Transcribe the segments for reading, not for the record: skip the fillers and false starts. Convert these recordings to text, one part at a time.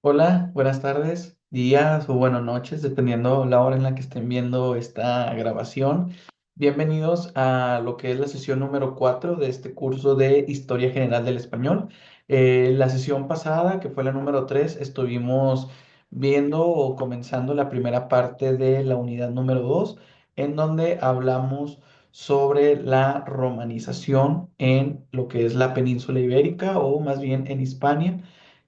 Hola, buenas tardes, días o buenas noches, dependiendo la hora en la que estén viendo esta grabación. Bienvenidos a lo que es la sesión número 4 de este curso de Historia General del Español. La sesión pasada, que fue la número 3, estuvimos viendo o comenzando la primera parte de la unidad número 2, en donde hablamos sobre la romanización en lo que es la península ibérica o más bien en Hispania.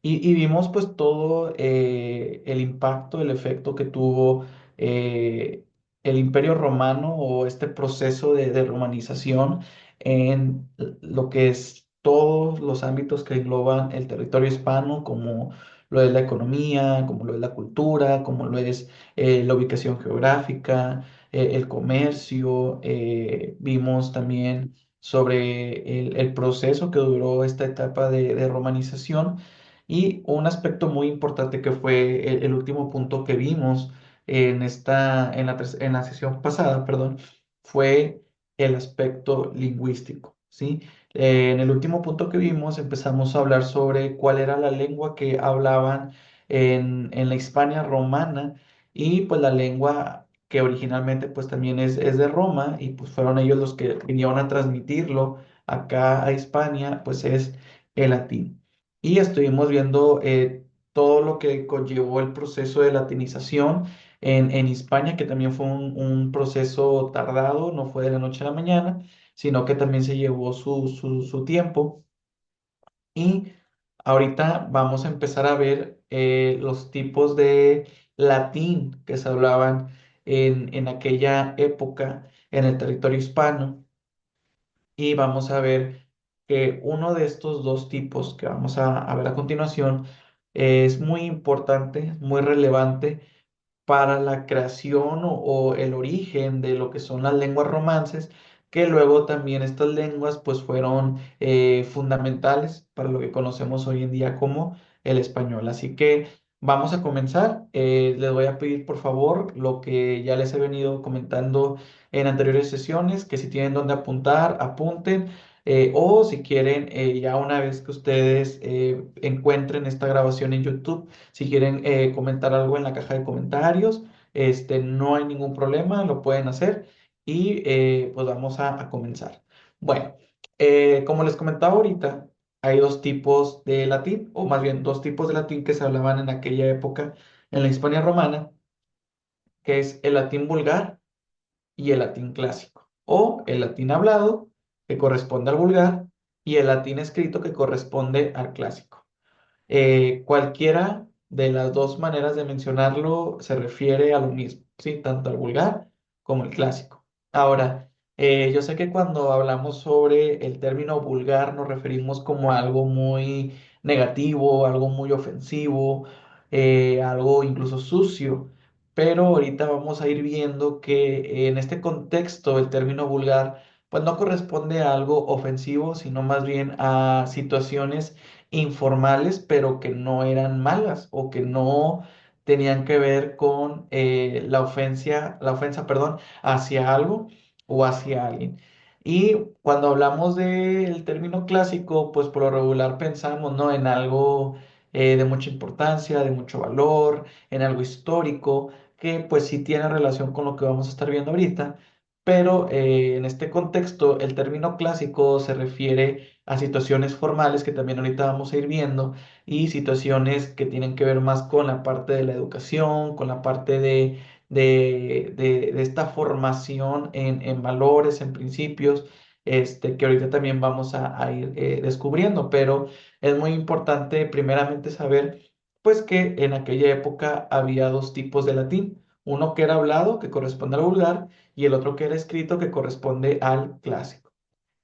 Y vimos pues todo el impacto, el efecto que tuvo eh, el Imperio Romano o este proceso de romanización en lo que es todos los ámbitos que engloban el territorio hispano, como lo es la economía, como lo es la cultura, como lo es la ubicación geográfica, el comercio. Vimos también sobre el proceso que duró esta etapa de romanización y un aspecto muy importante que fue el último punto que vimos en la sesión pasada, perdón, fue el aspecto lingüístico, ¿sí? En el último punto que vimos empezamos a hablar sobre cuál era la lengua que hablaban en la Hispania romana y pues la lengua que originalmente pues también es de Roma y pues fueron ellos los que vinieron a transmitirlo acá a Hispania, pues es el latín. Y estuvimos viendo todo lo que conllevó el proceso de latinización en Hispania, que también fue un proceso tardado, no fue de la noche a la mañana, sino que también se llevó su tiempo. Y ahorita vamos a empezar a ver los tipos de latín que se hablaban en aquella época en el territorio hispano y vamos a ver que uno de estos dos tipos que vamos a ver a continuación es muy importante, muy relevante para la creación o el origen de lo que son las lenguas romances, que luego también estas lenguas pues fueron fundamentales para lo que conocemos hoy en día como el español. Así que vamos a comenzar. Les voy a pedir por favor lo que ya les he venido comentando en anteriores sesiones, que si tienen donde apuntar, apunten. O si quieren, ya una vez que ustedes encuentren esta grabación en YouTube, si quieren comentar algo en la caja de comentarios, no hay ningún problema, lo pueden hacer y pues vamos a comenzar. Bueno, como les comentaba ahorita, hay dos tipos de latín, o más bien dos tipos de latín que se hablaban en aquella época en la Hispania romana, que es el latín vulgar y el latín clásico, o el latín hablado, que corresponde al vulgar, y el latín escrito, que corresponde al clásico. Cualquiera de las dos maneras de mencionarlo se refiere a lo mismo, ¿sí? Tanto el vulgar como el clásico. Ahora, yo sé que cuando hablamos sobre el término vulgar nos referimos como a algo muy negativo, algo muy ofensivo, algo incluso sucio, pero ahorita vamos a ir viendo que en este contexto el término vulgar pues no corresponde a algo ofensivo, sino más bien a situaciones informales, pero que no eran malas o que no tenían que ver con la ofensa, perdón, hacia algo o hacia alguien. Y cuando hablamos del término clásico, pues por lo regular pensamos, ¿no? En algo de mucha importancia, de mucho valor, en algo histórico, que pues sí tiene relación con lo que vamos a estar viendo ahorita. Pero en este contexto, el término clásico se refiere a situaciones formales que también ahorita vamos a ir viendo y situaciones que tienen que ver más con la parte de la educación, con la parte de esta formación en valores, en principios, que ahorita también vamos a ir descubriendo, pero es muy importante primeramente saber pues que en aquella época había dos tipos de latín, uno que era hablado, que corresponde al vulgar, y el otro que era escrito, que corresponde al clásico.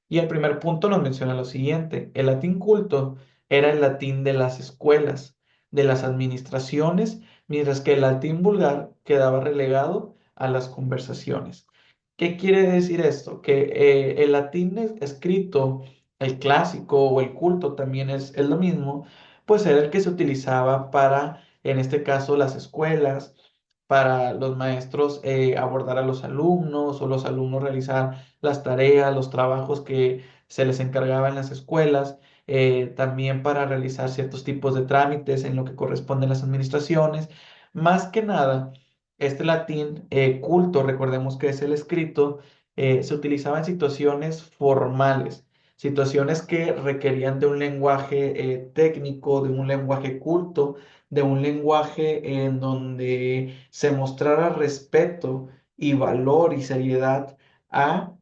Y el primer punto nos menciona lo siguiente: el latín culto era el latín de las escuelas, de las administraciones, mientras que el latín vulgar quedaba relegado a las conversaciones. ¿Qué quiere decir esto? Que el latín escrito, el clásico o el culto también es lo mismo, pues era el que se utilizaba para, en este caso, las escuelas, para los maestros abordar a los alumnos o los alumnos realizar las tareas, los trabajos que se les encargaba en las escuelas. también para realizar ciertos tipos de trámites en lo que corresponden las administraciones. Más que nada, este latín culto, recordemos que es el escrito, se utilizaba en situaciones formales, situaciones que requerían de un lenguaje técnico, de un lenguaje culto, de un lenguaje en donde se mostrara respeto y valor y seriedad a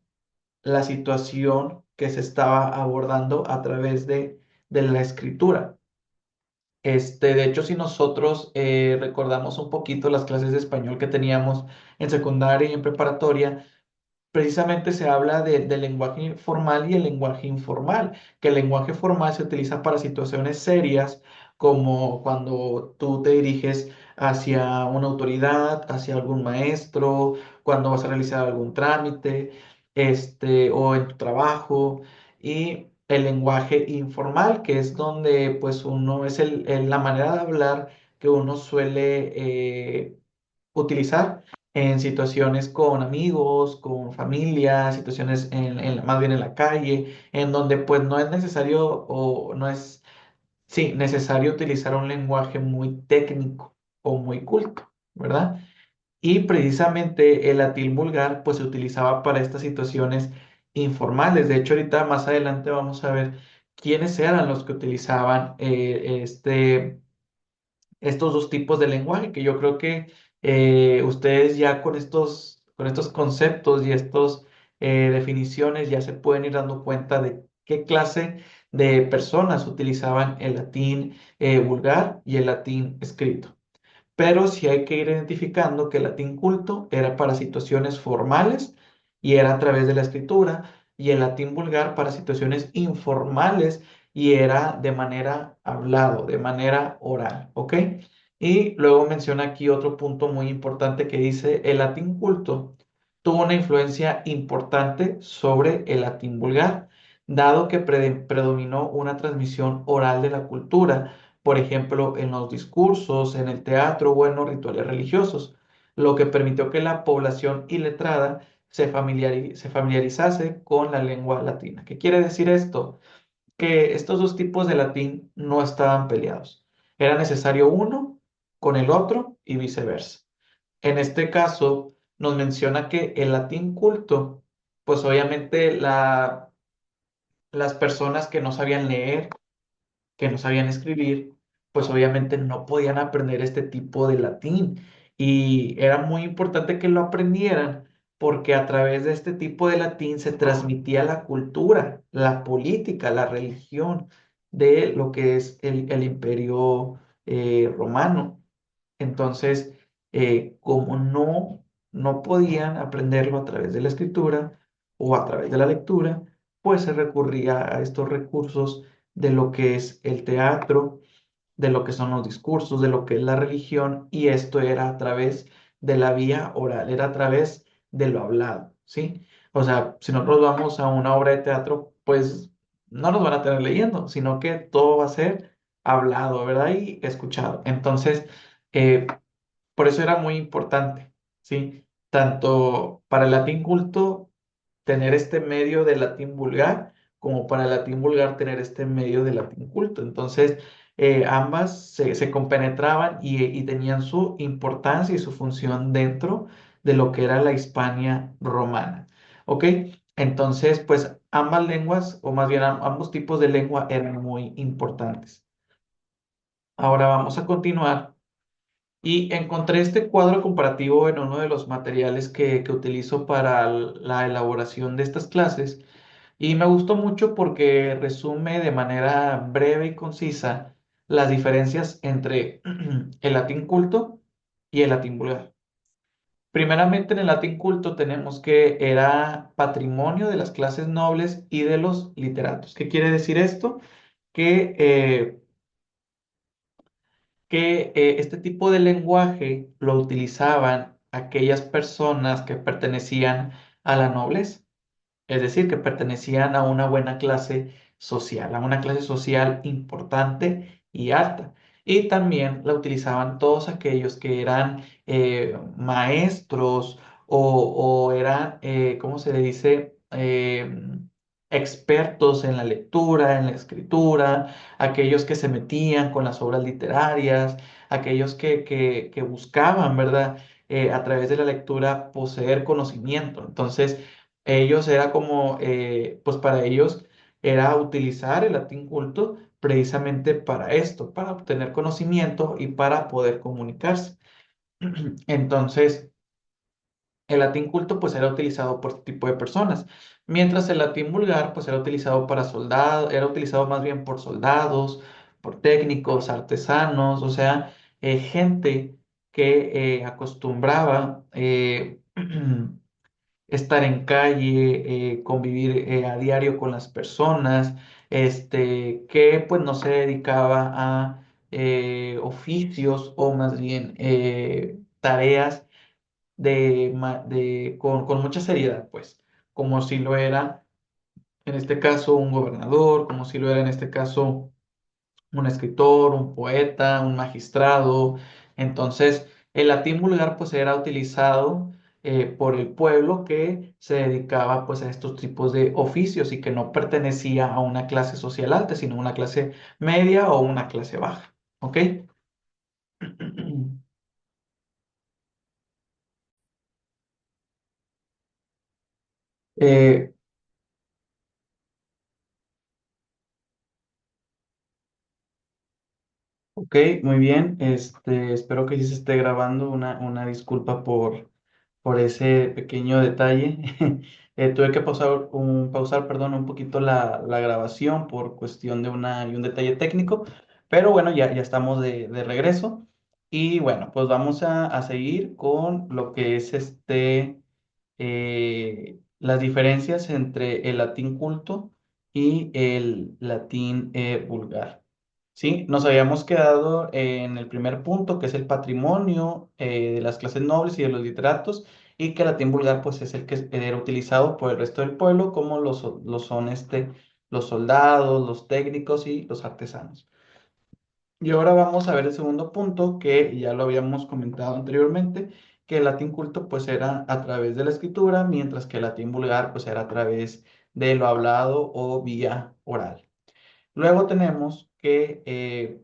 la situación que se estaba abordando a través de la escritura. De hecho, si nosotros recordamos un poquito las clases de español que teníamos en secundaria y en preparatoria, precisamente se habla del lenguaje formal y el lenguaje informal, que el lenguaje formal se utiliza para situaciones serias, como cuando tú te diriges hacia una autoridad, hacia algún maestro, cuando vas a realizar algún trámite, o en tu trabajo, y el lenguaje informal, que es donde pues uno es la manera de hablar que uno suele utilizar en situaciones con amigos, con familia, situaciones más bien en la calle, en donde pues no es necesario o no es, sí, necesario utilizar un lenguaje muy técnico o muy culto, ¿verdad? Y precisamente el latín vulgar pues se utilizaba para estas situaciones informales. De hecho, ahorita más adelante vamos a ver quiénes eran los que utilizaban estos dos tipos de lenguaje, que yo creo que ustedes ya con estos conceptos y estas definiciones ya se pueden ir dando cuenta de qué clase de personas utilizaban el latín vulgar y el latín escrito. Pero sí hay que ir identificando que el latín culto era para situaciones formales y era a través de la escritura, y el latín vulgar para situaciones informales y era de manera hablado, de manera oral, ¿ok? Y luego menciona aquí otro punto muy importante que dice, el latín culto tuvo una influencia importante sobre el latín vulgar, dado que predominó una transmisión oral de la cultura, por ejemplo, en los discursos, en el teatro o en los rituales religiosos, lo que permitió que la población iletrada se familiarizase con la lengua latina. ¿Qué quiere decir esto? Que estos dos tipos de latín no estaban peleados. Era necesario uno con el otro y viceversa. En este caso, nos menciona que el latín culto, pues obviamente las personas que no sabían leer, que no sabían escribir, pues obviamente no podían aprender este tipo de latín. Y era muy importante que lo aprendieran porque a través de este tipo de latín se transmitía la cultura, la política, la religión de lo que es el imperio romano. Entonces, como no podían aprenderlo a través de la escritura o a través de la lectura, pues se recurría a estos recursos de lo que es el teatro, de lo que son los discursos, de lo que es la religión, y esto era a través de la vía oral, era a través de lo hablado, ¿sí? O sea, si nosotros vamos a una obra de teatro, pues no nos van a tener leyendo, sino que todo va a ser hablado, ¿verdad? Y escuchado. Entonces, eh, por eso era muy importante, ¿sí? Tanto para el latín culto tener este medio de latín vulgar, como para el latín vulgar tener este medio de latín culto. Entonces, ambas se compenetraban y tenían su importancia y su función dentro de lo que era la Hispania romana. ¿Ok? Entonces, pues ambas lenguas, o más bien ambos tipos de lengua eran muy importantes. Ahora vamos a continuar y encontré este cuadro comparativo en uno de los materiales que utilizo para la elaboración de estas clases y me gustó mucho porque resume de manera breve y concisa las diferencias entre el latín culto y el latín vulgar. Primeramente, en el latín culto tenemos que era patrimonio de las clases nobles y de los literatos. ¿Qué quiere decir esto? Que este tipo de lenguaje lo utilizaban aquellas personas que pertenecían a la nobleza, es decir, que pertenecían a una buena clase social, a una clase social importante y alta. Y también la utilizaban todos aquellos que eran maestros o eran, ¿cómo se le dice? expertos en la lectura, en la escritura, aquellos que se metían con las obras literarias, aquellos que buscaban, ¿verdad? A través de la lectura poseer conocimiento. Entonces, ellos era como, pues para ellos era utilizar el latín culto precisamente para esto, para obtener conocimiento y para poder comunicarse. Entonces, el latín culto pues era utilizado por este tipo de personas, mientras el latín vulgar pues era utilizado para soldados, era utilizado más bien por soldados, por técnicos, artesanos, o sea, gente que acostumbraba estar en calle, convivir a diario con las personas, que pues no se dedicaba a oficios o más bien tareas con mucha seriedad, pues, como si lo era en este caso un gobernador, como si lo era en este caso un escritor, un poeta, un magistrado. Entonces, el latín vulgar pues era utilizado por el pueblo que se dedicaba pues a estos tipos de oficios y que no pertenecía a una clase social alta, sino una clase media o una clase baja. ¿Ok? Eh, Ok, muy bien. Espero que sí se esté grabando. Una disculpa por ese pequeño detalle. Tuve que pausar, perdón, un poquito la grabación por cuestión de un detalle técnico, pero bueno, ya estamos de regreso. Y bueno, pues vamos a seguir con lo que es las diferencias entre el latín culto y el latín vulgar. Sí, nos habíamos quedado en el primer punto, que es el patrimonio de las clases nobles y de los literatos, y que el latín vulgar pues es el que era utilizado por el resto del pueblo, como lo son los soldados, los técnicos y los artesanos. Y ahora vamos a ver el segundo punto, que ya lo habíamos comentado anteriormente, que el latín culto pues era a través de la escritura, mientras que el latín vulgar pues era a través de lo hablado o vía oral. Luego tenemos que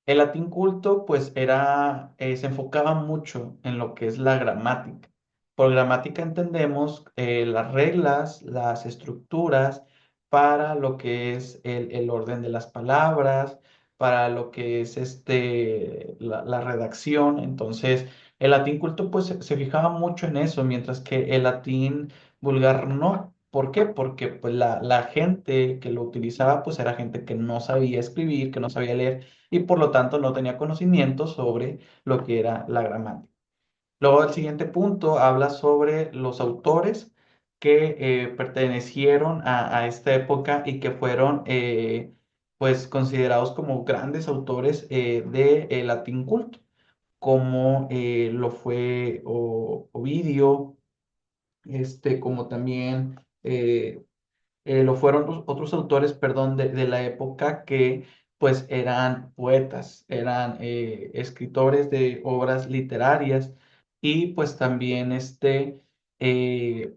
el latín culto, pues se enfocaba mucho en lo que es la gramática. Por gramática entendemos las reglas, las estructuras para lo que es el orden de las palabras, para lo que es la redacción. Entonces, el latín culto, pues se fijaba mucho en eso, mientras que el latín vulgar no. ¿Por qué? Porque pues la gente que lo utilizaba, pues era gente que no sabía escribir, que no sabía leer y por lo tanto no tenía conocimiento sobre lo que era la gramática. Luego el siguiente punto habla sobre los autores que pertenecieron a esta época y que fueron pues considerados como grandes autores de latín culto, como lo fue Ovidio, como también lo fueron otros autores, perdón, de la época que pues eran poetas, eran escritores de obras literarias y pues también eh,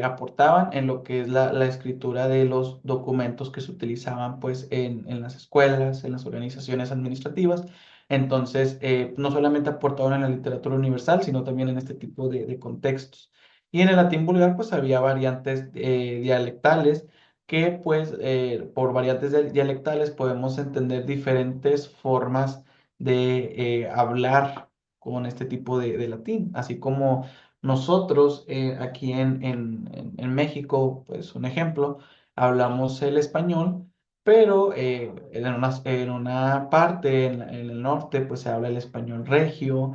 aportaban en lo que es la escritura de los documentos que se utilizaban pues en las escuelas, en las organizaciones administrativas. Entonces, no solamente aportaban en la literatura universal, sino también en este tipo de contextos. Y en el latín vulgar pues había variantes dialectales que pues por variantes dialectales podemos entender diferentes formas de hablar con este tipo de latín, así como nosotros aquí en México, pues un ejemplo, hablamos el español, pero en una parte, en el norte, pues se habla el español regio,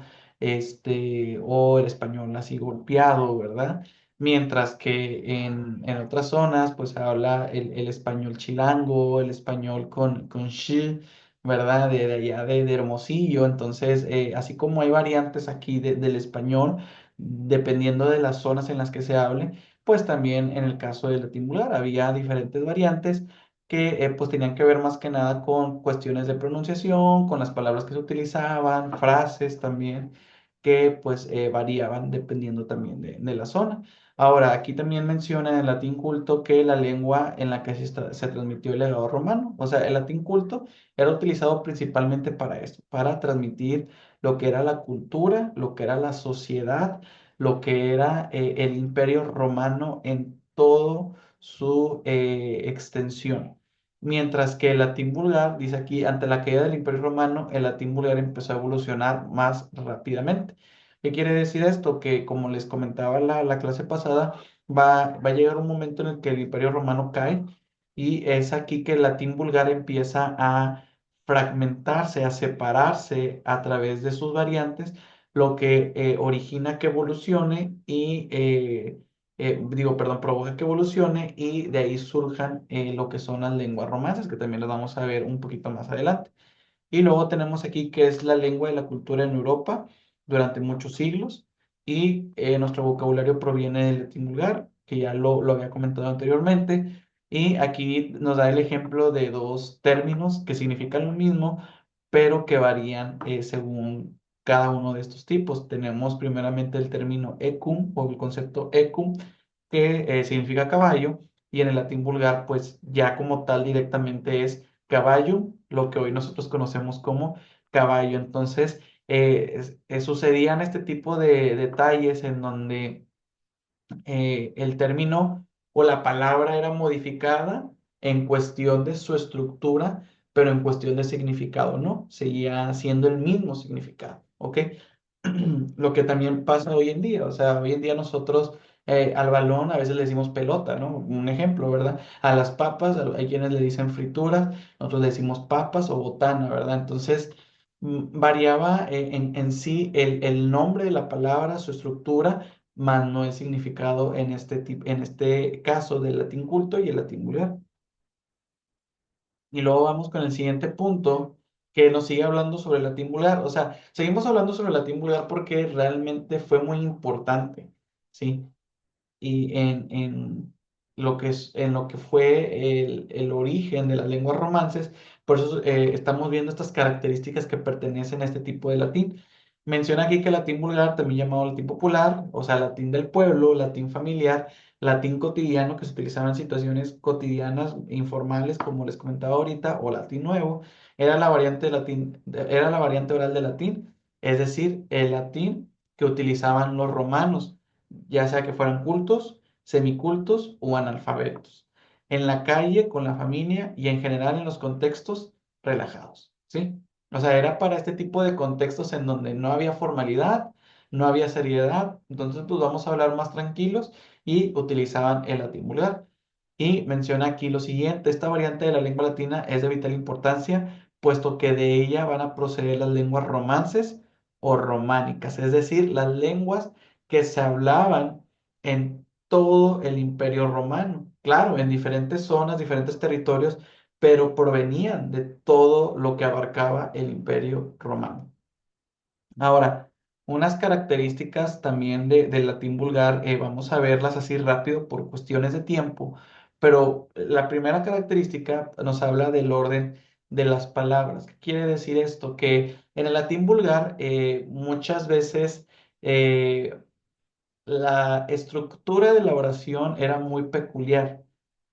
o el español así golpeado, ¿verdad? Mientras que en otras zonas, pues se habla el español chilango, el español con sh, ¿verdad? De allá de Hermosillo. Entonces, así como hay variantes aquí del español, dependiendo de las zonas en las que se hable, pues también en el caso del latín vulgar había diferentes variantes que pues tenían que ver más que nada con cuestiones de pronunciación, con las palabras que se utilizaban, frases también, que pues variaban dependiendo también de la zona. Ahora, aquí también menciona en el latín culto que la lengua en la que se transmitió el legado romano, o sea, el latín culto era utilizado principalmente para esto, para transmitir lo que era la cultura, lo que era la sociedad, lo que era el imperio romano en todo su extensión. Mientras que el latín vulgar, dice aquí, ante la caída del imperio romano, el latín vulgar empezó a evolucionar más rápidamente. ¿Qué quiere decir esto? Que como les comentaba la clase pasada, va a llegar un momento en el que el Imperio Romano cae y es aquí que el latín vulgar empieza a fragmentarse, a separarse a través de sus variantes, lo que origina que evolucione y, digo, perdón, provoca que evolucione y de ahí surjan lo que son las lenguas romances, que también las vamos a ver un poquito más adelante. Y luego tenemos aquí que es la lengua de la cultura en Europa durante muchos siglos y nuestro vocabulario proviene del latín vulgar, que ya lo había comentado anteriormente. Y aquí nos da el ejemplo de dos términos que significan lo mismo, pero que varían según cada uno de estos tipos. Tenemos primeramente el término ecum o el concepto ecum, que significa caballo, y en el latín vulgar, pues ya como tal directamente es caballo, lo que hoy nosotros conocemos como caballo. Entonces, sucedían este tipo de detalles en donde el término o la palabra era modificada en cuestión de su estructura, pero en cuestión de significado, ¿no? Seguía siendo el mismo significado, ¿ok? Lo que también pasa hoy en día, o sea, hoy en día nosotros al balón a veces le decimos pelota, ¿no? Un ejemplo, ¿verdad? A las papas, hay quienes le dicen frituras, nosotros le decimos papas o botana, ¿verdad? Entonces, variaba en sí el nombre de la palabra, su estructura, más no el significado en en este caso del latín culto y el latín vulgar. Y luego vamos con el siguiente punto que nos sigue hablando sobre el latín vulgar. O sea, seguimos hablando sobre el latín vulgar porque realmente fue muy importante, ¿sí? Y en lo que en lo que fue el origen de las lenguas romances. Por eso estamos viendo estas características que pertenecen a este tipo de latín. Menciona aquí que el latín vulgar, también llamado latín popular, o sea, latín del pueblo, latín familiar, latín cotidiano que se utilizaba en situaciones cotidianas, informales, como les comentaba ahorita, o latín nuevo, era la variante de latín, era la variante oral de latín, es decir, el latín que utilizaban los romanos, ya sea que fueran cultos, semicultos o analfabetos, en la calle, con la familia y en general en los contextos relajados, ¿sí? O sea, era para este tipo de contextos en donde no había formalidad, no había seriedad, entonces pues vamos a hablar más tranquilos y utilizaban el latín vulgar. Y menciona aquí lo siguiente, esta variante de la lengua latina es de vital importancia, puesto que de ella van a proceder las lenguas romances o románicas, es decir, las lenguas que se hablaban en todo el imperio romano. Claro, en diferentes zonas, diferentes territorios, pero provenían de todo lo que abarcaba el imperio romano. Ahora, unas características también del latín vulgar, vamos a verlas así rápido por cuestiones de tiempo, pero la primera característica nos habla del orden de las palabras. ¿Qué quiere decir esto? Que en el latín vulgar muchas veces la estructura de la oración era muy peculiar.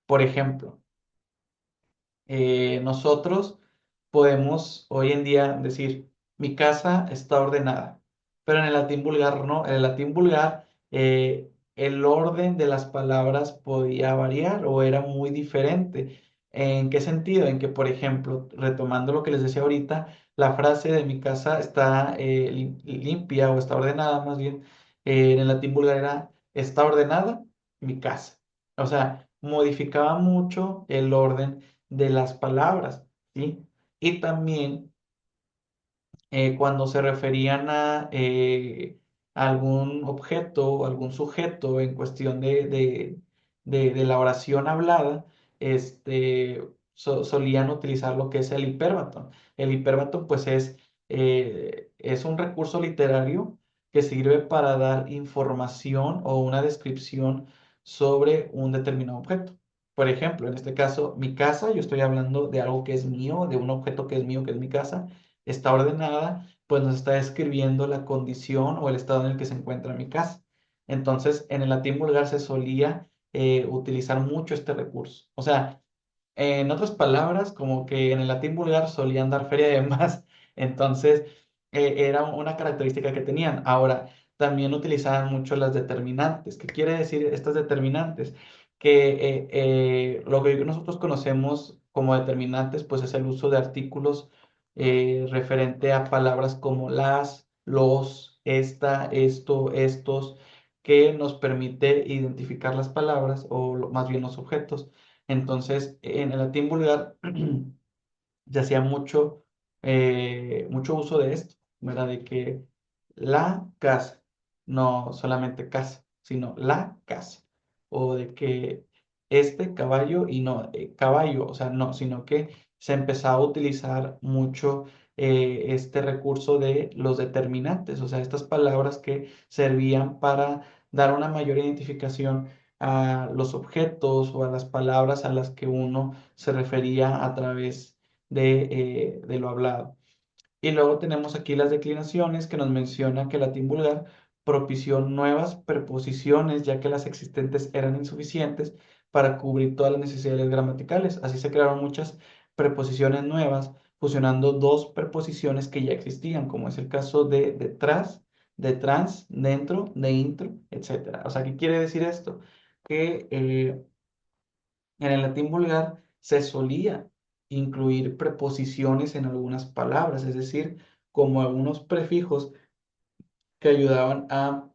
Por ejemplo, nosotros podemos hoy en día decir, mi casa está ordenada, pero en el latín vulgar no, en el latín vulgar el orden de las palabras podía variar o era muy diferente. ¿En qué sentido? En que, por ejemplo, retomando lo que les decía ahorita, la frase de mi casa está limpia o está ordenada más bien, en el latín vulgar era, está ordenada mi casa. O sea, modificaba mucho el orden de las palabras, ¿sí? Y también cuando se referían a algún objeto, algún sujeto en cuestión de la oración hablada, solían utilizar lo que es el hipérbaton. El hipérbaton, pues, es un recurso literario que sirve para dar información o una descripción sobre un determinado objeto. Por ejemplo, en este caso, mi casa, yo estoy hablando de algo que es mío, de un objeto que es mío, que es mi casa, está ordenada, pues nos está describiendo la condición o el estado en el que se encuentra mi casa. Entonces, en el latín vulgar se solía utilizar mucho este recurso. O sea, en otras palabras, como que en el latín vulgar solían dar feria de más, entonces era una característica que tenían. Ahora, también utilizaban mucho las determinantes. ¿Qué quiere decir estas determinantes? Que lo que nosotros conocemos como determinantes, pues es el uso de artículos referente a palabras como las, los, esta, esto, estos, que nos permite identificar las palabras o más bien los objetos. Entonces, en el latín vulgar se hacía mucho uso de esto, ¿verdad? De que la casa, no solamente casa, sino la casa. O de que este caballo y no caballo, o sea, no, sino que se empezaba a utilizar mucho este recurso de los determinantes, o sea, estas palabras que servían para dar una mayor identificación a los objetos o a las palabras a las que uno se refería a través de lo hablado. Y luego tenemos aquí las declinaciones que nos menciona que el latín vulgar propició nuevas preposiciones ya que las existentes eran insuficientes para cubrir todas las necesidades gramaticales. Así se crearon muchas preposiciones nuevas fusionando dos preposiciones que ya existían, como es el caso de detrás, de trans, dentro, de intro, etcétera. O sea, ¿qué quiere decir esto? Que en el latín vulgar se solía incluir preposiciones en algunas palabras, es decir, como algunos prefijos que ayudaban a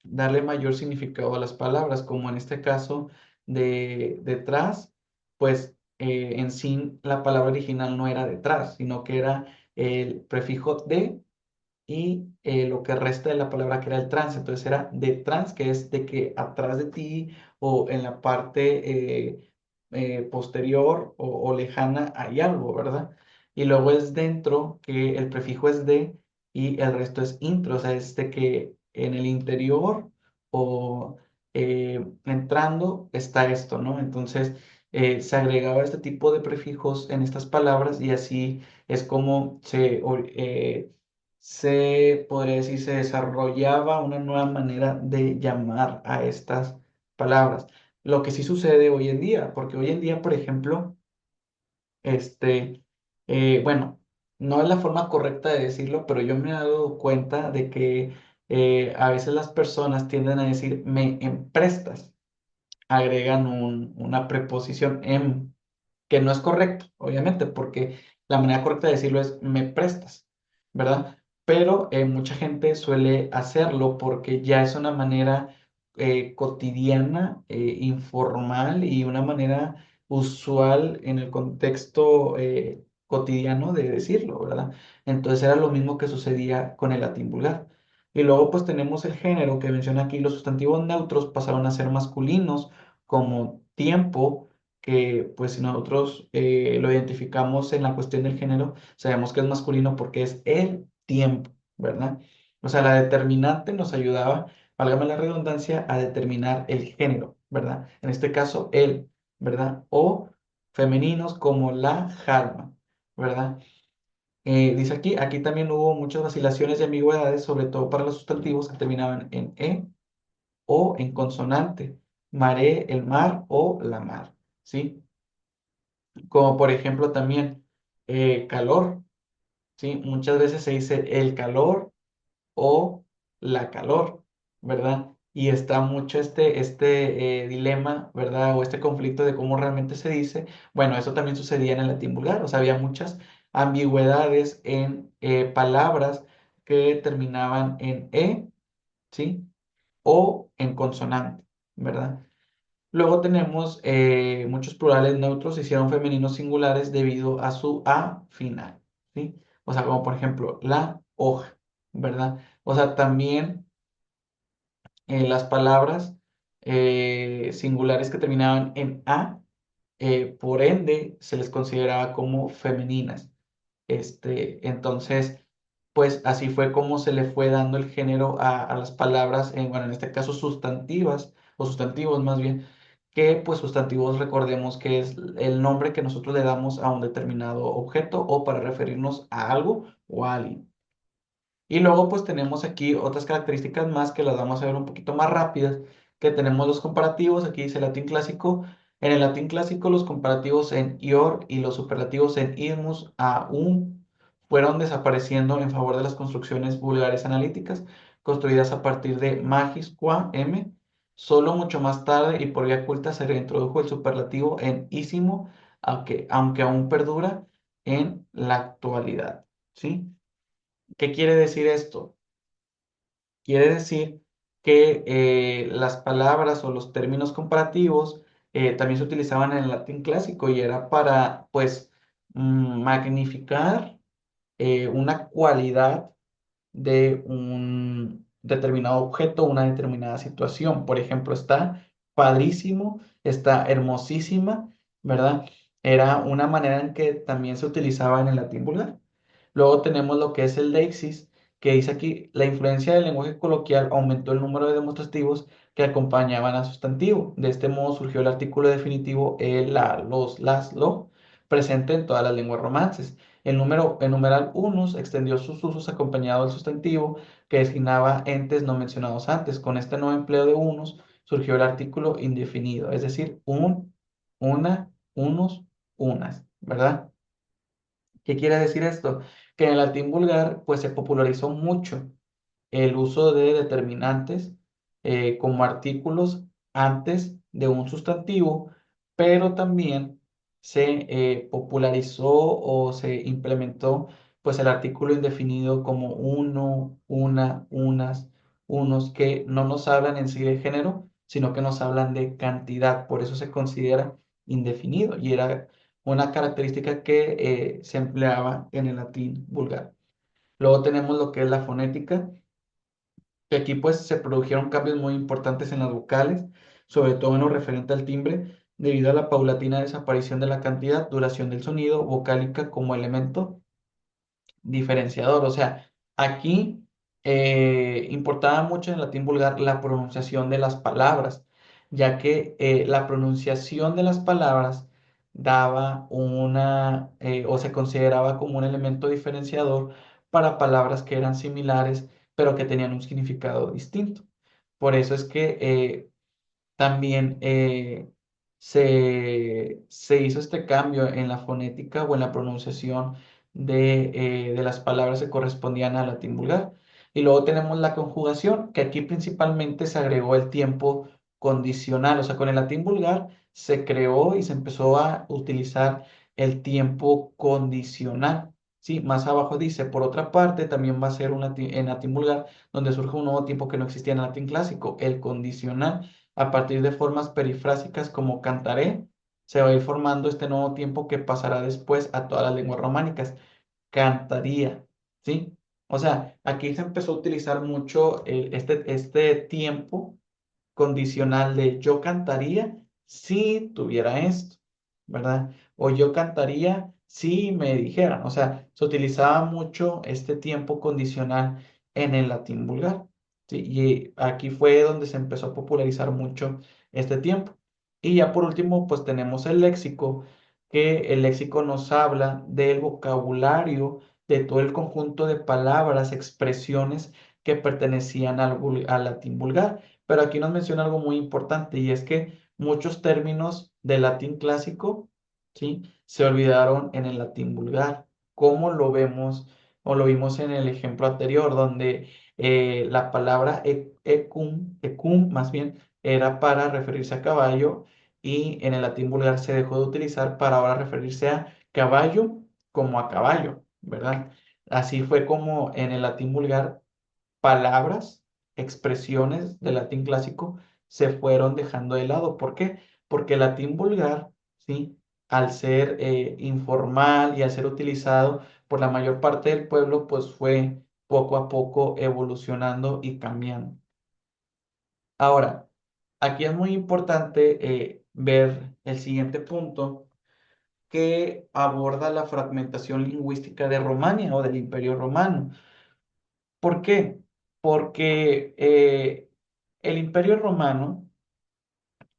darle mayor significado a las palabras, como en este caso de detrás, pues en sí la palabra original no era detrás, sino que era el prefijo de y lo que resta de la palabra que era el trans. Entonces era de trans, que es de que atrás de ti o en la parte posterior o lejana hay algo, ¿verdad? Y luego es dentro, que el prefijo es de y el resto es intro, o sea, es de que en el interior o entrando está esto, ¿no? Entonces se agregaba este tipo de prefijos en estas palabras y así es como se, podría decir, se desarrollaba una nueva manera de llamar a estas palabras. Lo que sí sucede hoy en día, porque hoy en día, por ejemplo, este, bueno, no es la forma correcta de decirlo, pero yo me he dado cuenta de que a veces las personas tienden a decir me emprestas, agregan una preposición en que no es correcto, obviamente, porque la manera correcta de decirlo es me prestas, ¿verdad? Pero mucha gente suele hacerlo porque ya es una manera cotidiana, informal y una manera usual en el contexto cotidiano de decirlo, ¿verdad? Entonces era lo mismo que sucedía con el latín vulgar. Y luego pues tenemos el género que menciona aquí, los sustantivos neutros pasaron a ser masculinos como tiempo, que pues si nosotros lo identificamos en la cuestión del género, sabemos que es masculino porque es el tiempo, ¿verdad? O sea, la determinante nos ayudaba, válgame la redundancia, a determinar el género, ¿verdad? En este caso, el, ¿verdad? O femeninos como la jalma, ¿verdad? Dice aquí también hubo muchas vacilaciones y ambigüedades, sobre todo para los sustantivos que terminaban en o en consonante, maré, el mar o la mar, ¿sí? Como por ejemplo también calor, ¿sí? Muchas veces se dice el calor o la calor, ¿verdad? Y está mucho este dilema, ¿verdad? O este conflicto de cómo realmente se dice. Bueno, eso también sucedía en el latín vulgar, o sea, había muchas ambigüedades en palabras que terminaban en ¿sí? O en consonante, ¿verdad? Luego tenemos muchos plurales neutros se hicieron femeninos singulares debido a su A final, ¿sí? O sea, como por ejemplo la hoja, ¿verdad? O sea, también las palabras singulares que terminaban en A, por ende, se les consideraba como femeninas. Entonces, pues así fue como se le fue dando el género a las palabras, bueno, en este caso sustantivas, o sustantivos más bien, que pues sustantivos recordemos que es el nombre que nosotros le damos a un determinado objeto o para referirnos a algo o a alguien. Y luego pues tenemos aquí otras características más que las vamos a ver un poquito más rápidas, que tenemos los comparativos, aquí dice latín clásico. En el latín clásico los comparativos en ior y los superlativos en idmus aún fueron desapareciendo en favor de las construcciones vulgares analíticas construidas a partir de magis qua m. Solo mucho más tarde y por vía oculta se reintrodujo el superlativo en ísimo, aunque aún perdura en la actualidad, ¿sí? ¿Qué quiere decir esto? Quiere decir que las palabras o los términos comparativos también se utilizaban en el latín clásico y era para, pues, magnificar una cualidad de un determinado objeto, una determinada situación. Por ejemplo, está padrísimo, está hermosísima, ¿verdad? Era una manera en que también se utilizaba en el latín vulgar. Luego tenemos lo que es el lexis, que dice aquí, la influencia del lenguaje coloquial aumentó el número de demostrativos que acompañaban al sustantivo. De este modo surgió el artículo definitivo el, la, los, las, lo, presente en todas las lenguas romances. El numeral unus extendió sus usos acompañado del sustantivo que designaba entes no mencionados antes. Con este nuevo empleo de unus surgió el artículo indefinido, es decir, un, una, unos, unas, ¿verdad? ¿Qué quiere decir esto? Que en el latín vulgar pues se popularizó mucho el uso de determinantes como artículos antes de un sustantivo, pero también se popularizó o se implementó pues el artículo indefinido como uno, una, unas, unos, que no nos hablan en sí de género, sino que nos hablan de cantidad, por eso se considera indefinido y era una característica que se empleaba en el latín vulgar. Luego tenemos lo que es la fonética, que aquí pues se produjeron cambios muy importantes en las vocales, sobre todo en lo referente al timbre, debido a la paulatina desaparición de la cantidad, duración del sonido, vocálica como elemento diferenciador. O sea, aquí importaba mucho en el latín vulgar la pronunciación de las palabras, ya que la pronunciación de las palabras daba o se consideraba como un elemento diferenciador para palabras que eran similares, pero que tenían un significado distinto. Por eso es que también se hizo este cambio en la fonética o en la pronunciación de las palabras que correspondían al latín vulgar. Y luego tenemos la conjugación, que aquí principalmente se agregó el tiempo condicional. O sea, con el latín vulgar se creó y se empezó a utilizar el tiempo condicional. Sí, más abajo dice, por otra parte, también va a ser en latín vulgar donde surge un nuevo tiempo que no existía en el latín clásico, el condicional a partir de formas perifrásicas como cantaré, se va a ir formando este nuevo tiempo que pasará después a todas las lenguas románicas. Cantaría, ¿sí? O sea, aquí se empezó a utilizar mucho este tiempo condicional de yo cantaría si tuviera esto, ¿verdad? O yo cantaría si me dijeran. O sea, se utilizaba mucho este tiempo condicional en el latín vulgar, ¿sí? Y aquí fue donde se empezó a popularizar mucho este tiempo. Y ya por último, pues tenemos el léxico, que el léxico nos habla del vocabulario de todo el conjunto de palabras, expresiones que pertenecían al latín vulgar. Pero aquí nos menciona algo muy importante y es que muchos términos del latín clásico, ¿sí? Se olvidaron en el latín vulgar, como lo vemos o lo vimos en el ejemplo anterior, donde la palabra ecum más bien, era para referirse a caballo y en el latín vulgar se dejó de utilizar para ahora referirse a caballo como a caballo, ¿verdad? Así fue como en el latín vulgar palabras, expresiones del latín clásico se fueron dejando de lado. ¿Por qué? Porque el latín vulgar, ¿sí? Al ser informal y al ser utilizado por la mayor parte del pueblo, pues fue poco a poco evolucionando y cambiando. Ahora, aquí es muy importante ver el siguiente punto que aborda la fragmentación lingüística de Romania o del Imperio Romano. ¿Por qué? Porque el Imperio Romano,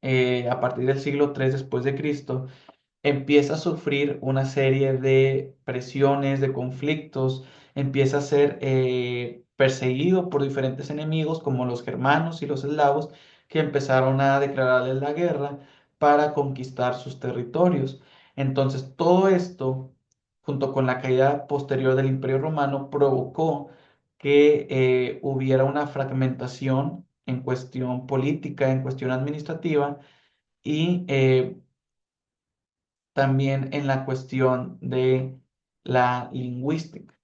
a partir del siglo III después de Cristo, empieza a sufrir una serie de presiones, de conflictos, empieza a ser perseguido por diferentes enemigos como los germanos y los eslavos que empezaron a declararles la guerra para conquistar sus territorios. Entonces, todo esto, junto con la caída posterior del Imperio Romano, provocó que hubiera una fragmentación en cuestión política, en cuestión administrativa y también en la cuestión de la lingüística,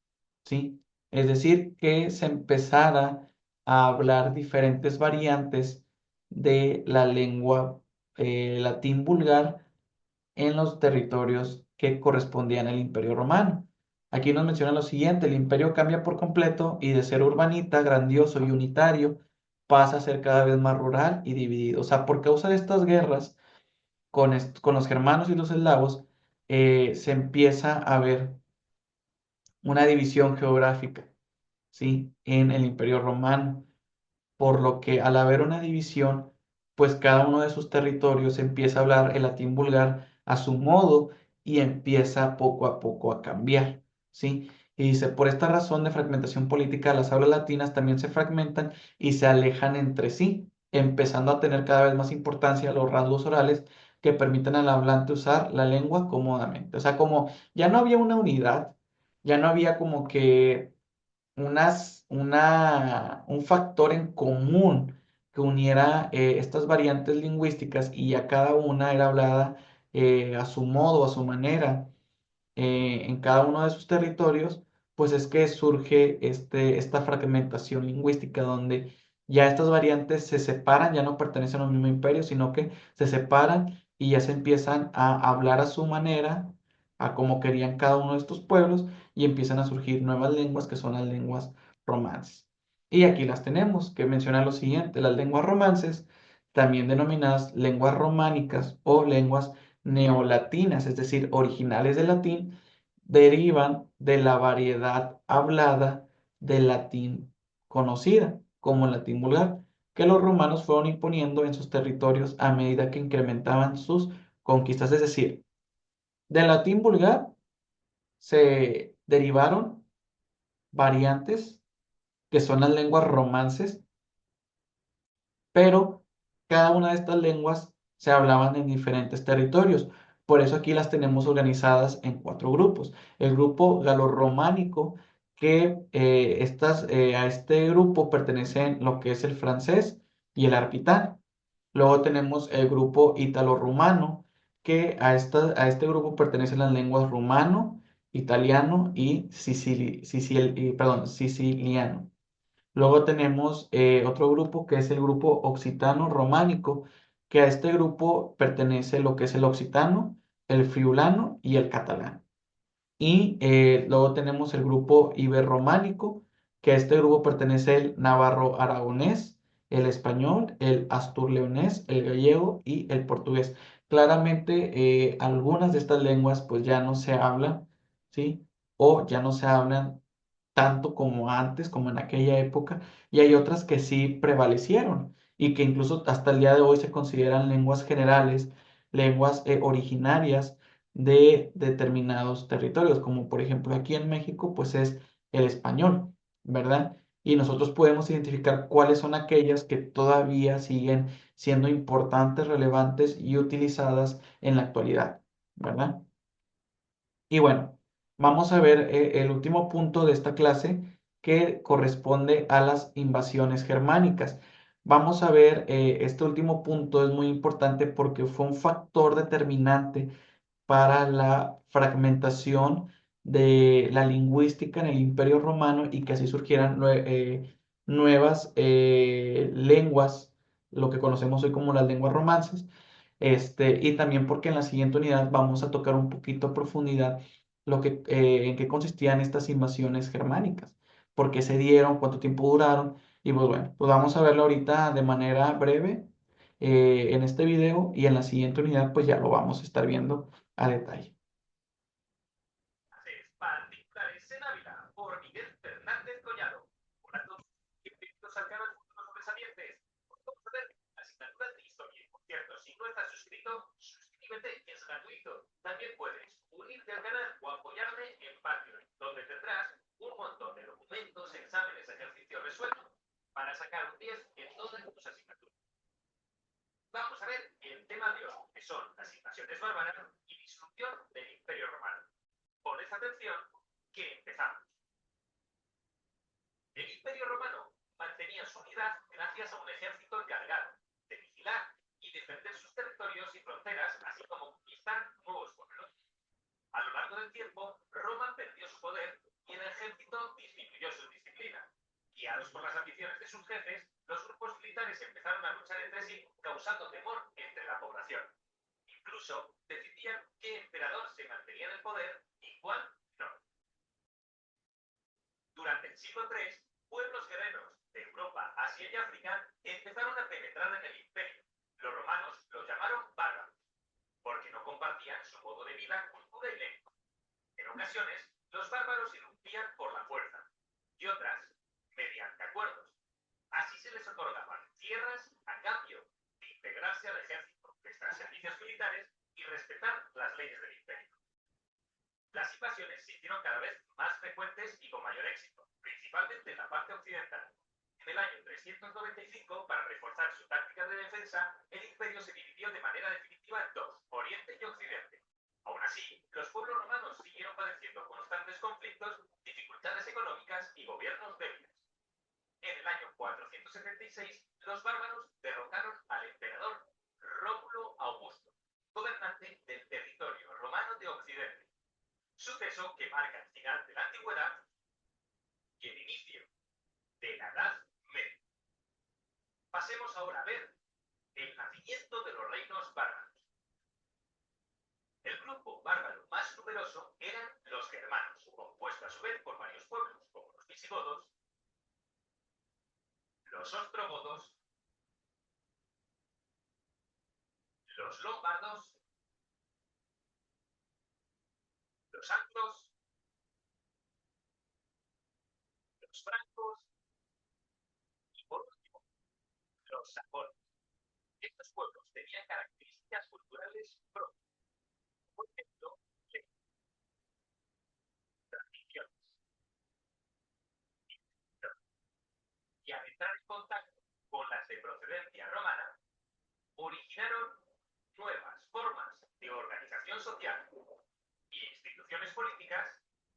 ¿sí? Es decir, que se empezara a hablar diferentes variantes de la lengua latín vulgar en los territorios que correspondían al Imperio Romano. Aquí nos menciona lo siguiente: el imperio cambia por completo y de ser urbanita, grandioso y unitario, pasa a ser cada vez más rural y dividido. O sea, por causa de estas guerras con los germanos y los eslavos, se empieza a ver una división geográfica, ¿sí? En el Imperio Romano, por lo que al haber una división, pues cada uno de sus territorios empieza a hablar el latín vulgar a su modo y empieza poco a poco a cambiar, ¿sí? Y dice, por esta razón de fragmentación política, las hablas latinas también se fragmentan y se alejan entre sí, empezando a tener cada vez más importancia los rasgos orales que permiten al hablante usar la lengua cómodamente. O sea, como ya no había una unidad, ya no había como que un factor en común que uniera estas variantes lingüísticas y ya cada una era hablada a su modo, a su manera en cada uno de sus territorios, pues es que surge esta fragmentación lingüística donde ya estas variantes se separan, ya no pertenecen al mismo imperio, sino que se separan y ya se empiezan a hablar a su manera, a como querían cada uno de estos pueblos, y empiezan a surgir nuevas lenguas que son las lenguas romances. Y aquí las tenemos, que mencionan lo siguiente: las lenguas romances, también denominadas lenguas románicas o lenguas neolatinas, es decir, originales del latín, derivan de la variedad hablada del latín conocida como el latín vulgar, que los romanos fueron imponiendo en sus territorios a medida que incrementaban sus conquistas. Es decir, del latín vulgar se derivaron variantes que son las lenguas romances, pero cada una de estas lenguas se hablaban en diferentes territorios. Por eso aquí las tenemos organizadas en cuatro grupos. El grupo galorrománico, que a este grupo pertenecen lo que es el francés y el arpitán. Luego tenemos el grupo ítalo-rumano, que a este grupo pertenecen las lenguas rumano, italiano y siciliano. Luego tenemos otro grupo que es el grupo occitano-románico, que a este grupo pertenece lo que es el occitano, el friulano y el catalán. Y luego tenemos el grupo iberrománico, que a este grupo pertenece el navarro-aragonés, el español, el astur-leonés, el gallego y el portugués. Claramente, algunas de estas lenguas pues ya no se hablan, ¿sí? O ya no se hablan tanto como antes, como en aquella época, y hay otras que sí prevalecieron y que incluso hasta el día de hoy se consideran lenguas generales, lenguas originarias de determinados territorios, como por ejemplo aquí en México, pues es el español, ¿verdad? Y nosotros podemos identificar cuáles son aquellas que todavía siguen siendo importantes, relevantes y utilizadas en la actualidad, ¿verdad? Y bueno, vamos a ver el último punto de esta clase que corresponde a las invasiones germánicas. Vamos a ver, este último punto es muy importante porque fue un factor determinante para la fragmentación de la lingüística en el Imperio Romano y que así surgieran nuevas lenguas, lo que conocemos hoy como las lenguas romances. Y también porque en la siguiente unidad vamos a tocar un poquito a profundidad en qué consistían estas invasiones germánicas, por qué se dieron, cuánto tiempo duraron, y pues bueno, pues vamos a verlo ahorita de manera breve en este video, y en la siguiente unidad pues ya lo vamos a estar viendo a detalle. Particulares en Ávila por Miguel Fernández Collado. Hola a todos, bienvenidos al canal Futuros Sobresalientes. Vamos a ver asignaturas de historia. Por cierto, si no estás suscrito, suscríbete, es gratuito. También puedes unirte al canal o apoyarme en Patreon, donde tendrás un montón de documentos, exámenes, ejercicios resueltos para sacar un 10 en todas tus asignaturas. Vamos a ver el tema de hoy, que son las invasiones bárbaras y disrupción del Imperio Romano. Poned atención que empezamos. El Imperio Romano mantenía su unidad gracias a un ejército encargado de vigilar y defender sus territorios y fronteras, así como conquistar nuevos pueblos. A lo largo del tiempo, Roma perdió su poder y el ejército disminuyó su disciplina. Guiados por las ambiciones de sus jefes, los grupos militares empezaron a luchar entre sí, causando temor entre la población. Incluso decidían qué emperador se mantenía en el poder y cuál no. Durante el siglo III, pueblos guerreros de Europa, Asia y África empezaron a penetrar en el imperio. Los romanos los llamaron bárbaros, porque no compartían su modo de vida, cultura y lengua. En ocasiones, los bárbaros irrumpían por la fuerza y otras mediante acuerdos. Así se les otorgaban tierras a cambio de integrarse al ejército, prestar servicios militares y respetar las leyes del imperio. Las invasiones se hicieron cada vez más frecuentes y con mayor éxito, principalmente en la parte occidental. En el año 395, para reforzar su táctica de defensa, el imperio se dividió de manera definitiva en dos, Oriente y Occidente. Aún así, los pueblos romanos siguieron padeciendo constantes conflictos, dificultades económicas y gobiernos débiles. En el año 476, los bárbaros derrocaron al emperador Rómulo Augusto, gobernante del territorio romano de Occidente. Suceso que marca el final de la antigüedad y el inicio de la Edad Media. Pasemos ahora a ver el nacimiento de los reinos bárbaros. El grupo bárbaro más numeroso eran los germanos, compuesto a su vez por varios pueblos, como los visigodos, los ostrogodos, los lombardos, los anglos, los francos y, por último, los sajones. Estos pueblos tenían características culturales propias, por ejemplo, tradiciones, y al entrar en contacto con las de procedencia romana, originaron nuevas formas de organización social y instituciones políticas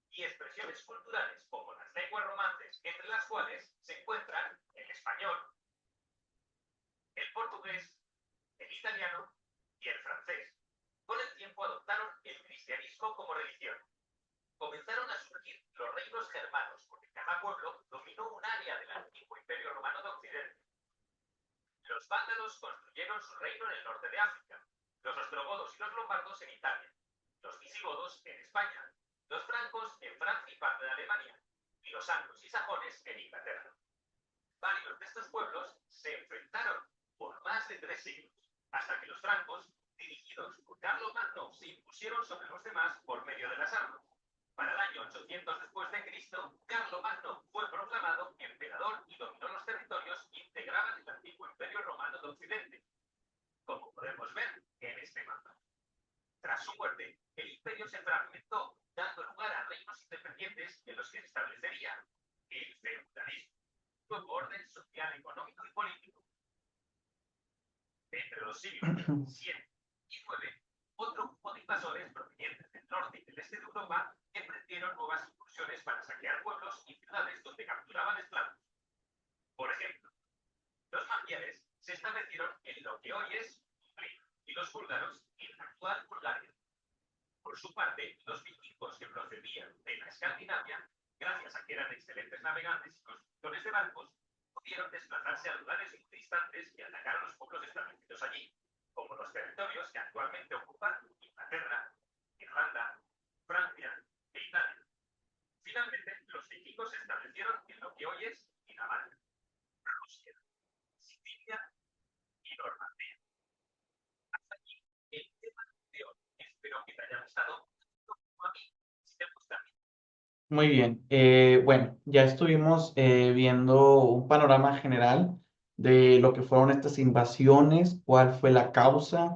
y expresiones culturales como las lenguas romances, entre las cuales se encuentran el español, el portugués, el italiano y el francés. Con el tiempo adoptaron el cristianismo como religión. Comenzaron a surgir los reinos germanos, porque cada pueblo dominó un área del antiguo imperio romano de Occidente. Los vándalos construyeron su reino en el norte de África, los ostrogodos y los lombardos en Italia, los visigodos en España, los francos en Francia y parte de Alemania, y los anglos y sajones en Inglaterra. Varios de estos pueblos se enfrentaron por más de 3 siglos, hasta que los francos, dirigidos por Carlomagno, se impusieron sobre los demás por medio de las armas. Para el año 800 después de Cristo, Carlomagno fue proclamado emperador y dominó los territorios que integraban el antiguo imperio romano de Occidente, como podemos ver en este mapa. Tras su muerte, el imperio se fragmentó, dando lugar a reinos independientes en los que se establecería el feudalismo, nuevo orden social, económico y político. Entre los siglos 7 y 9, otro grupo de invasores provenientes del norte y del este de Europa emprendieron nuevas incursiones para saquear pueblos y ciudades donde capturaban esclavos. Por ejemplo, los magiares se establecieron en lo que hoy es Hungría y los búlgaros en la actual Bulgaria. Por su parte, los vikingos que procedían de la Escandinavia, gracias a que eran excelentes navegantes y constructores de barcos, pudieron desplazarse a lugares muy distantes y atacar a los pueblos establecidos allí, como los territorios que actualmente ocupan Inglaterra, Irlanda, Francia e Italia. Finalmente, los vikingos se establecieron en lo que hoy es Dinamarca, Rusia, Sicilia y Normandía. Hasta aquí el tema de hoy. Espero que te haya gustado como a mí. Si te gusta, Muy bien. Bueno, ya estuvimos viendo un panorama general de lo que fueron estas invasiones, cuál fue la causa,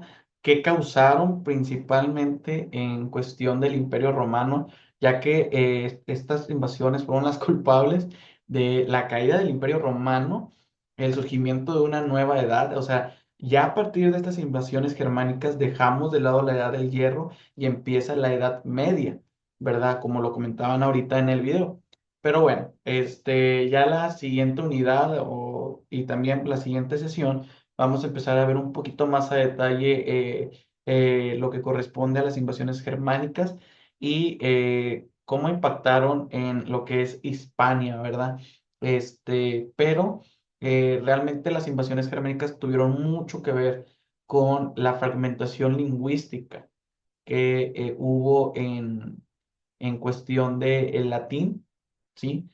que causaron principalmente en cuestión del Imperio Romano, ya que estas invasiones fueron las culpables de la caída del Imperio Romano, el surgimiento de una nueva edad. O sea, ya a partir de estas invasiones germánicas dejamos de lado la edad del hierro y empieza la Edad Media, ¿verdad? Como lo comentaban ahorita en el video. Pero bueno, ya la siguiente unidad y también la siguiente sesión vamos a empezar a ver un poquito más a detalle lo que corresponde a las invasiones germánicas y cómo impactaron en lo que es Hispania, ¿verdad? Pero realmente las invasiones germánicas tuvieron mucho que ver con la fragmentación lingüística que hubo en cuestión del latín, ¿sí?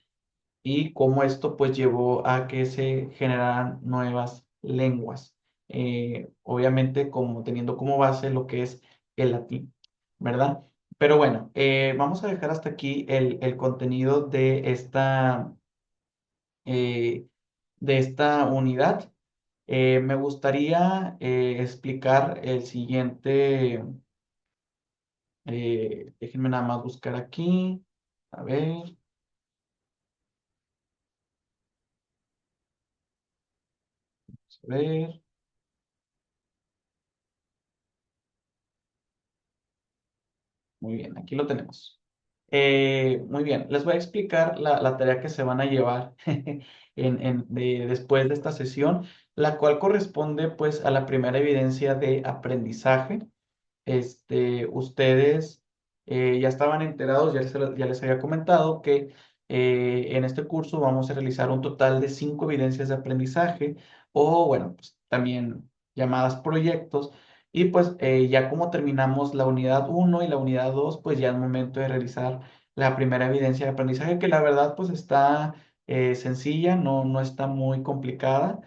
Y cómo esto pues llevó a que se generaran nuevas lenguas, obviamente como teniendo como base lo que es el latín, ¿verdad? Pero bueno, vamos a dejar hasta aquí el contenido eh, de esta unidad. Me gustaría explicar el siguiente, déjenme nada más buscar aquí, a ver, a ver. Muy bien, aquí lo tenemos. Muy bien, les voy a explicar la tarea que se van a llevar después de esta sesión, la cual corresponde pues a la primera evidencia de aprendizaje. Ustedes ya estaban enterados, ya les había comentado que en este curso vamos a realizar un total de 5 evidencias de aprendizaje o, bueno, pues también llamadas proyectos. Y pues ya como terminamos la unidad uno y la unidad 2 pues ya es momento de realizar la primera evidencia de aprendizaje, que la verdad pues está sencilla, no está muy complicada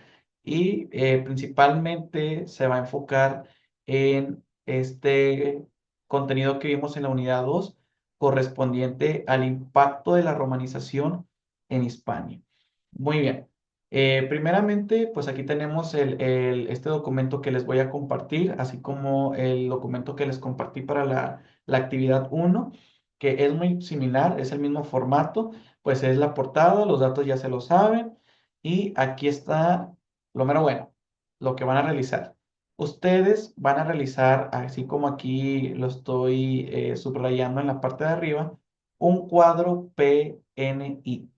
y principalmente se va a enfocar en este contenido que vimos en la unidad 2 correspondiente al impacto de la romanización en Hispania. Muy bien. Primeramente, pues aquí tenemos este documento que les voy a compartir, así como el documento que les compartí para la actividad uno, que es muy similar, es el mismo formato, pues es la portada, los datos ya se lo saben, y aquí está lo mero bueno, lo que van a realizar. Ustedes van a realizar, así como aquí lo estoy subrayando en la parte de arriba, un cuadro PNI.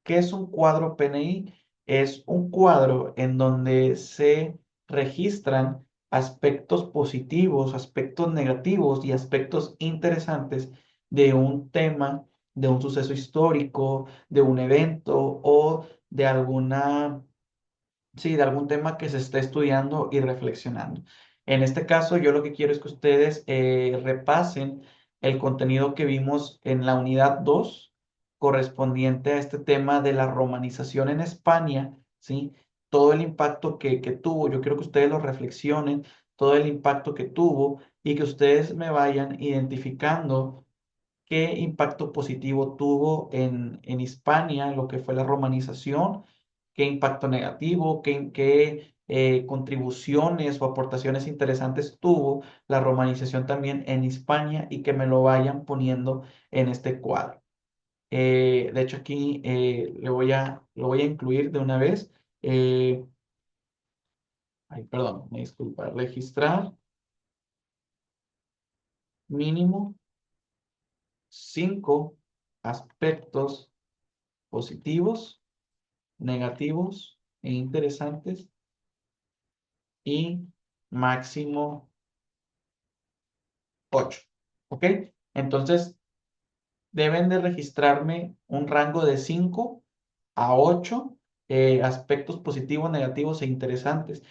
¿Qué es un cuadro PNI? Es un cuadro en donde se registran aspectos positivos, aspectos negativos y aspectos interesantes de un tema, de un suceso histórico, de un evento o de alguna. Sí, de algún tema que se esté estudiando y reflexionando. En este caso, yo lo que quiero es que ustedes repasen el contenido que vimos en la unidad 2 correspondiente a este tema de la romanización en España, ¿sí? Todo el impacto que tuvo, yo quiero que ustedes lo reflexionen, todo el impacto que tuvo y que ustedes me vayan identificando qué impacto positivo tuvo en Hispania lo que fue la romanización, qué impacto negativo, qué contribuciones o aportaciones interesantes tuvo la romanización también en Hispania y que me lo vayan poniendo en este cuadro. De hecho, aquí lo voy a incluir de una vez. Eh, Ay, perdón, me disculpa. Registrar mínimo 5 aspectos positivos, negativos e interesantes y máximo 8. ¿Ok? Entonces, deben de registrarme un rango de 5 a 8 aspectos positivos, negativos e interesantes.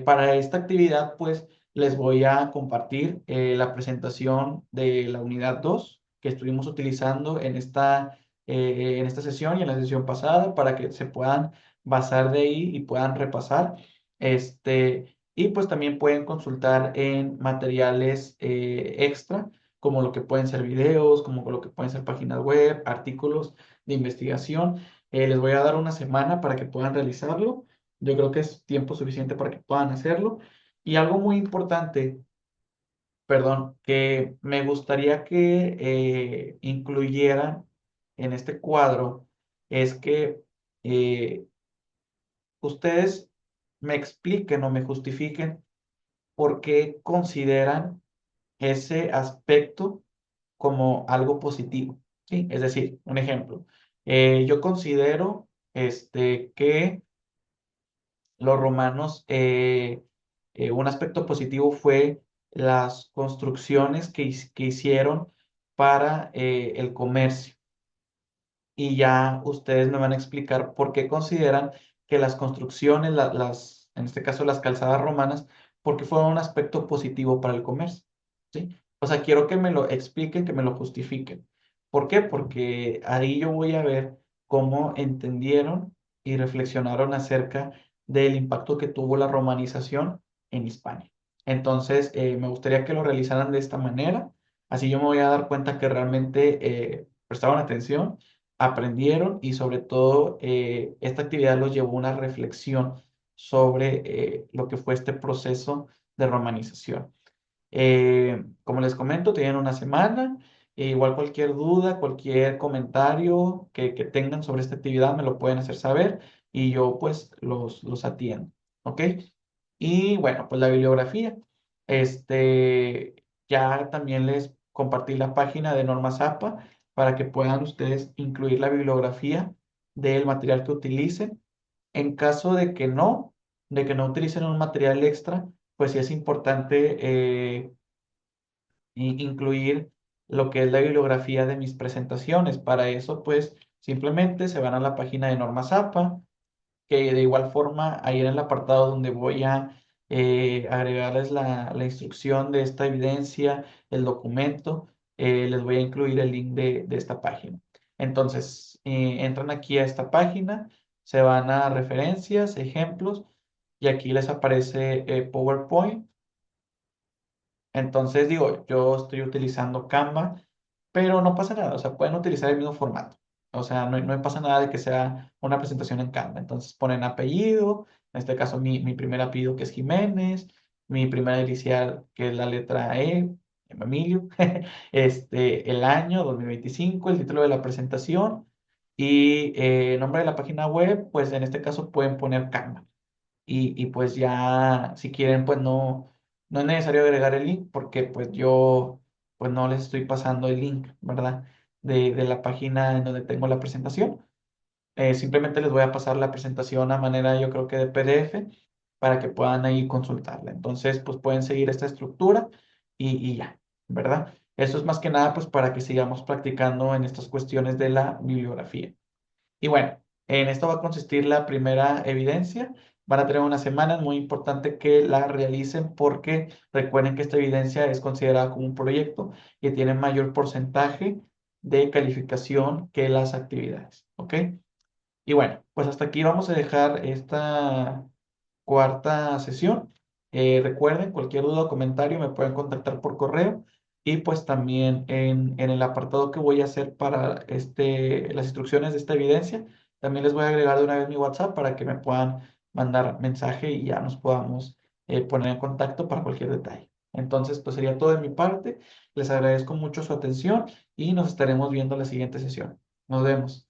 Para esta actividad, pues, les voy a compartir la presentación de la unidad 2 que estuvimos utilizando en esta sesión y en la sesión pasada para que se puedan basar de ahí y puedan repasar. Y pues también pueden consultar en materiales extra como lo que pueden ser videos, como lo que pueden ser páginas web, artículos de investigación. Les voy a dar una semana para que puedan realizarlo. Yo creo que es tiempo suficiente para que puedan hacerlo. Y algo muy importante, perdón, que me gustaría que incluyeran en este cuadro es que eh, ustedes me expliquen o me justifiquen por qué consideran ese aspecto como algo positivo, ¿sí? Es decir, un ejemplo, yo considero que los romanos, un aspecto positivo fue las construcciones que hicieron para el comercio y ya ustedes me van a explicar por qué consideran que las construcciones, en este caso las calzadas romanas, porque fueron un aspecto positivo para el comercio, ¿sí? O sea, quiero que me lo expliquen, que me lo justifiquen. ¿Por qué? Porque ahí yo voy a ver cómo entendieron y reflexionaron acerca del impacto que tuvo la romanización en Hispania. Entonces, me gustaría que lo realizaran de esta manera. Así yo me voy a dar cuenta que realmente prestaron atención, aprendieron y sobre todo esta actividad los llevó a una reflexión sobre lo que fue este proceso de romanización. Como les comento, tienen una semana. Igual cualquier duda, cualquier comentario que tengan sobre esta actividad me lo pueden hacer saber y yo pues los atiendo. ¿Ok? Y bueno, pues la bibliografía. Ya también les compartí la página de Norma Zapa para que puedan ustedes incluir la bibliografía del material que utilicen. En caso de que no utilicen un material extra, pues sí es importante incluir lo que es la bibliografía de mis presentaciones. Para eso, pues simplemente se van a la página de Norma Zapa, que de igual forma ahí en el apartado donde voy a agregarles la instrucción de esta evidencia, el documento, les voy a incluir el link de esta página. Entonces, entran aquí a esta página, se van a referencias, ejemplos, y aquí les aparece PowerPoint. Entonces digo, yo estoy utilizando Canva, pero no pasa nada, o sea, pueden utilizar el mismo formato. O sea, no pasa nada de que sea una presentación en Canva. Entonces ponen apellido, en este caso mi primer apellido que es Jiménez, mi primera inicial que es la letra E, Emilio, el año 2025, el título de la presentación y nombre de la página web, pues en este caso pueden poner Canva y pues ya si quieren pues no es necesario agregar el link porque pues yo pues no les estoy pasando el link, ¿verdad? De la página en donde tengo la presentación. Simplemente les voy a pasar la presentación a manera yo creo que de PDF para que puedan ahí consultarla. Entonces pues pueden seguir esta estructura y ya, ¿verdad? Eso es más que nada pues para que sigamos practicando en estas cuestiones de la bibliografía. Y bueno, en esto va a consistir la primera evidencia. Van a tener una semana, es muy importante que la realicen porque recuerden que esta evidencia es considerada como un proyecto y tiene mayor porcentaje de calificación que las actividades. ¿Ok? Y bueno, pues hasta aquí vamos a dejar esta cuarta sesión. Recuerden, cualquier duda o comentario me pueden contactar por correo y pues también en el apartado que voy a hacer para las instrucciones de esta evidencia, también les voy a agregar de una vez mi WhatsApp para que me puedan mandar mensaje y ya nos podamos poner en contacto para cualquier detalle. Entonces, pues sería todo de mi parte. Les agradezco mucho su atención y nos estaremos viendo en la siguiente sesión. Nos vemos.